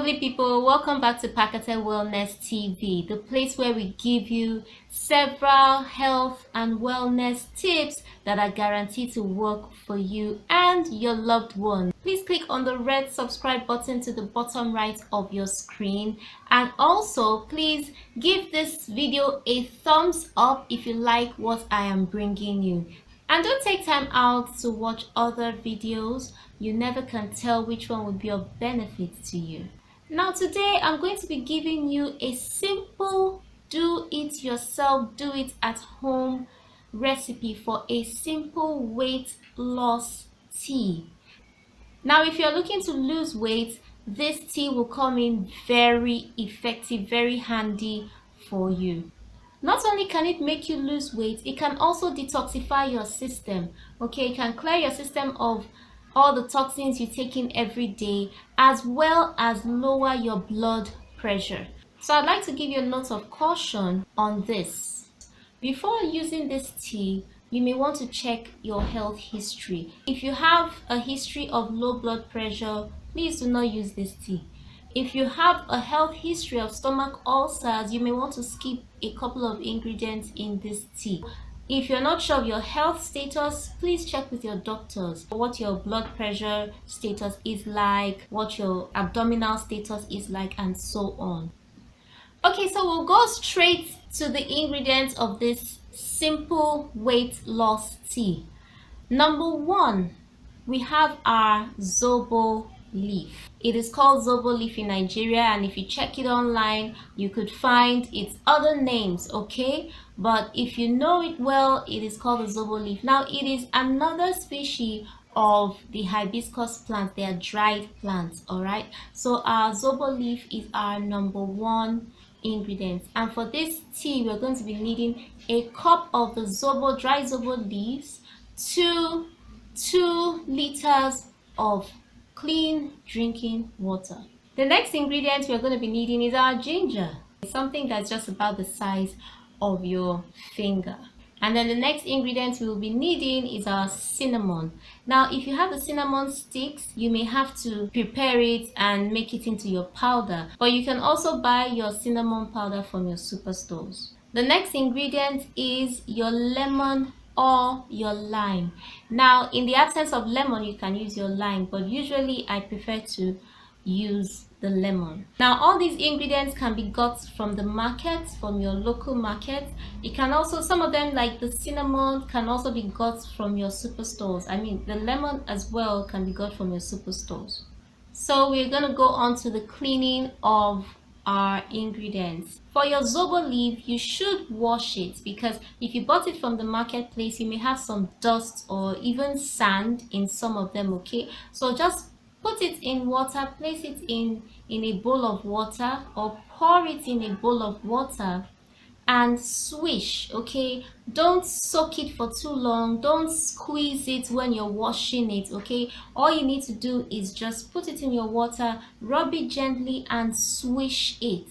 lovely people, welcome back to Pakate Wellness TV, the place where we give you several health and wellness tips that are guaranteed to work for you and your loved one. Please click on the red subscribe button to the bottom right of your screen, and also please give this video a thumbs up if you like what I am bringing you. And don't take time out to watch other videos. You never can tell which one will be of benefit to you. Now today I'm going to be giving you a simple do it yourself, do it at home recipe for a simple weight loss tea. Now if you're looking to lose weight, this tea will come in very effective, very handy for you. Not only can it make you lose weight, it can also detoxify your system. Okay, it can clear your system of all the toxins you take in every day, as well as lower your blood pressure. So I'd like to give you a note of caution on this. Before using this tea, you may want to check your health history. If you have a history of low blood pressure, please do not use this tea. If you have a health history of stomach ulcers, you may want to skip a couple of ingredients in this tea. If you're not sure of your health status, please check with your doctors what your blood pressure status is like, what your abdominal status is like, and so on. Okay, so we'll go straight to the ingredients of this simple weight loss tea. Number one, we have our Zobo leaf. It is called Zobo leaf in Nigeria, and if you check it online, you could find its other names, okay? But if you know it well, it is called the Zobo leaf. Now, it is another species of the hibiscus plant. They are dried plants, all right? So our Zobo leaf is our number one ingredient, and for this tea, we're going to be needing a cup of the dry Zobo leaves, 2 liters of clean drinking water. The next ingredient we're going to be needing is our ginger. It's something that's just about the size of your finger. And then the next ingredient we will be needing is our cinnamon. Now, if you have the cinnamon sticks, you may have to prepare it and make it into your powder, but you can also buy your cinnamon powder from your superstores. The next ingredient is your lemon or your lime. Now, in the absence of lemon, you can use your lime, but usually I prefer to use the lemon. Now, all these ingredients can be got from the market, from your local market. It can also, some of them like the cinnamon can also be got from your superstores. I mean, the lemon as well can be got from your superstores. So we're going to go on to the cleaning of our ingredients. For your Zobo leaf, you should wash it, because if you bought it from the marketplace, you may have some dust or even sand in some of them, okay? So just put it in water, place it in a bowl of water, or pour it in a bowl of water and swish, okay? Don't soak it for too long, don't squeeze it when you're washing it, okay? All you need to do is just put it in your water, rub it gently and swish it,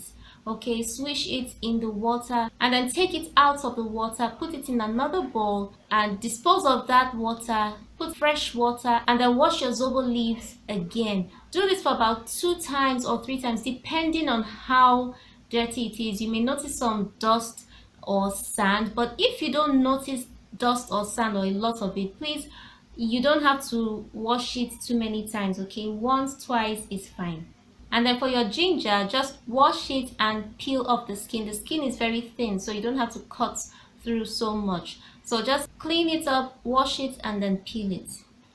okay? Swish it in the water, and then take it out of the water, put it in another bowl and dispose of that water. Put fresh water and then wash your Zobo leaves again. Do this for about 2 times or 3 times depending on how dirty it is. You may notice some dust or sand, but if you don't notice dust or sand or a lot of it, please, you don't have to wash it too many times, okay? Once, twice is fine. And then for your ginger, just wash it and peel off the skin. The skin is very thin, so you don't have to cut through so much. So just clean it up, wash it, and then peel it.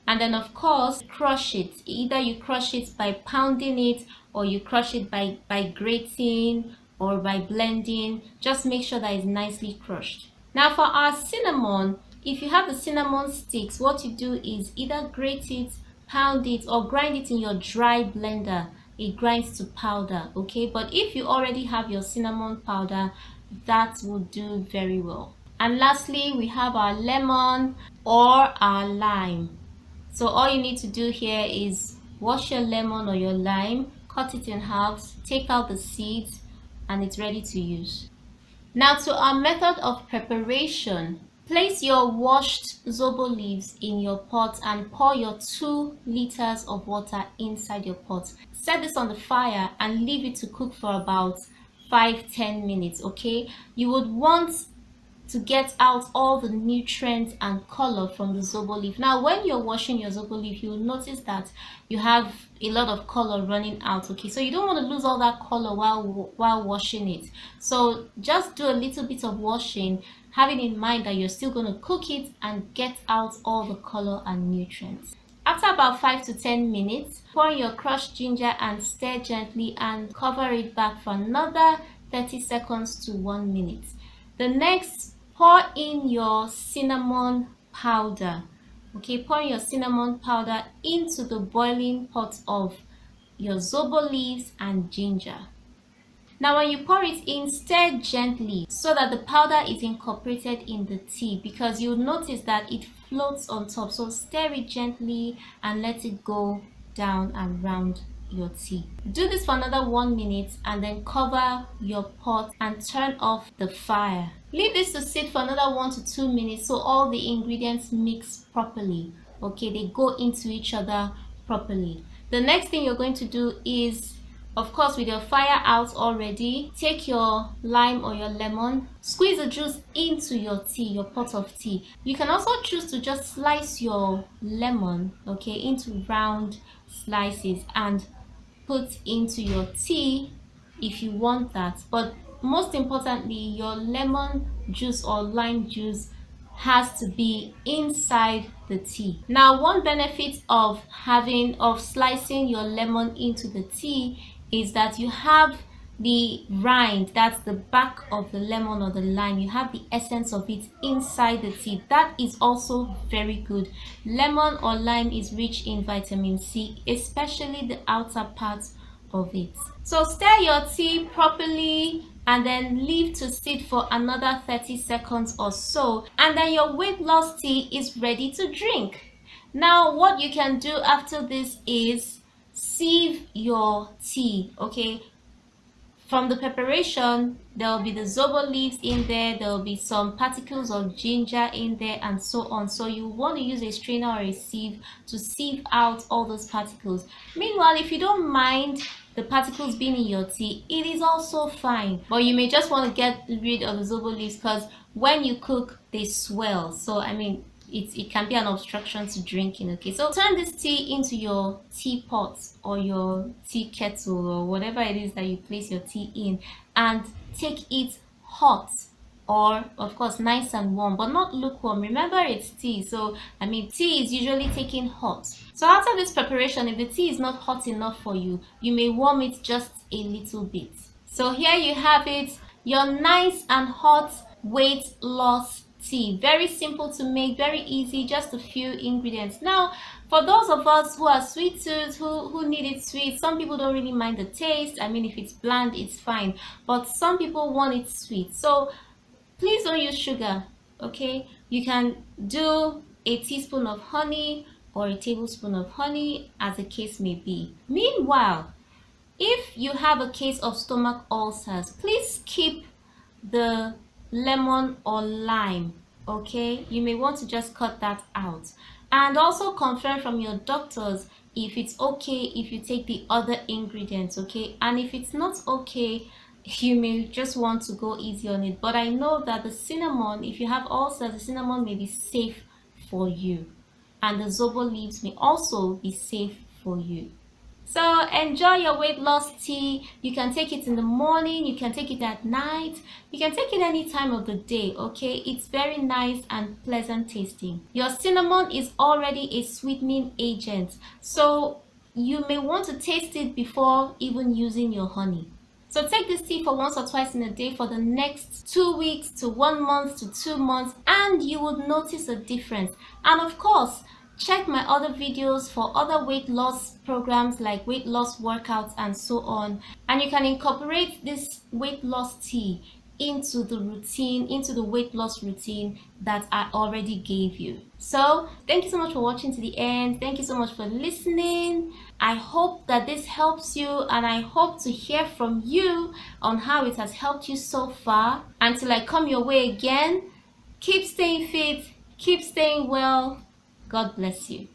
And then of course, crush it. Either you crush it by pounding it, or you crush it by grating or by blending. Just make sure that it's nicely crushed. Now for our cinnamon, if you have the cinnamon sticks, what you do is either grate it, pound it, or grind it in your dry blender. It grinds to powder, okay? But if you already have your cinnamon powder, that will do very well. And lastly, we have our lemon or our lime. So all you need to do here is wash your lemon or your lime, cut it in halves, take out the seeds, and it's ready to use. Now to our method of preparation, Place your washed zobo leaves in your pot and pour your 2 liters of water inside your pot. Set this on the fire and leave it to cook for about 5-10 minutes. Okay, you would want to get out all the nutrients and color from the zobo leaf. Now when you're washing your zobo leaf, you will notice that you have a lot of color running out. Okay, so you don't want to lose all that color while washing it. So just do a little bit of washing, having in mind that you're still going to cook it and get out all the color and nutrients. After about 5-10 minutes, pour in your crushed ginger and stir gently and cover it back for another 30 seconds to 1 minute. The next, pour in your cinnamon powder. Okay, pour in your cinnamon powder into the boiling pot of your zobo leaves and ginger. Now when you pour it in, stir gently so that the powder is incorporated in the tea, because you'll notice that it floats on top. So stir it gently and let it go down around your tea. Do this for another 1 minute and then cover your pot and turn off the fire. Leave this to sit for another 1 to 2 minutes so all the ingredients mix properly. Okay, they go into each other properly. The next thing you're going to do is, of course, with your fire out already, take your lime or your lemon, squeeze the juice into your tea, your pot of tea. You can also choose to just slice your lemon, okay, into round slices and put into your tea if you want that. But most importantly, your lemon juice or lime juice has to be inside the tea. Now, one benefit of slicing your lemon into the tea is that you have the rind, that's the back of the lemon or the lime, you have the essence of it inside the tea. That is also very good. Lemon or lime is rich in vitamin C, especially the outer part of it. So stir your tea properly and then leave to sit for another 30 seconds or so, and then your weight loss tea is ready to drink. Now what you can do after this is sieve your tea. Okay, from the preparation, there will be the zobo leaves in there, there will be some particles of ginger in there, and so on. So you want to use a strainer or a sieve to sieve out all those particles. Meanwhile, if you don't mind the particles being in your tea, it is also fine, but you may just want to get rid of the zobo leaves because when you cook they swell. So I mean, it can be an obstruction to drinking. Okay, so turn this tea into your teapot or your tea kettle or whatever it is that you place your tea in, and take it hot, or of course nice and warm, but not lukewarm. Remember, it's tea, so I mean tea is usually taken hot. So after this preparation, if the tea is not hot enough for you, you may warm it just a little bit. So here you have it, your nice and hot weight loss tea. Very simple to make, very easy, just a few ingredients. Now for those of us who are sweet tooth, who need it sweet, some people don't really mind the taste. I mean, if it's bland it's fine, but some people want it sweet, so please don't use sugar. Okay, you can do a teaspoon of honey or a tablespoon of honey, as the case may be. Meanwhile, if you have a case of stomach ulcers, please keep the lemon or lime. Okay, you may want to just cut that out, and also confirm from your doctors if it's okay if you take the other ingredients. Okay, and if it's not okay, you may just want to go easy on it. But I know that the cinnamon, if you have ulcers, the cinnamon may be safe for you, and the zobo leaves may also be safe for you. So enjoy your weight loss tea. You can take it in the morning, you can take it at night, you can take it any time of the day. Okay, it's very nice and pleasant tasting. Your cinnamon is already a sweetening agent, so you may want to taste it before even using your honey. So take this tea for once or twice in a day for the next 2 weeks to 1 month to 2 months, and you would notice a difference. And of course, check my other videos for other weight loss programs like weight loss workouts and so on, and you can incorporate this weight loss tea into the routine, into the weight loss routine that I already gave you. So thank you so much for watching to the end. Thank you so much for listening. I hope that this helps you, and I hope to hear from you on how it has helped you so far. Until I come your way again, Keep staying fit, keep staying well. God bless you.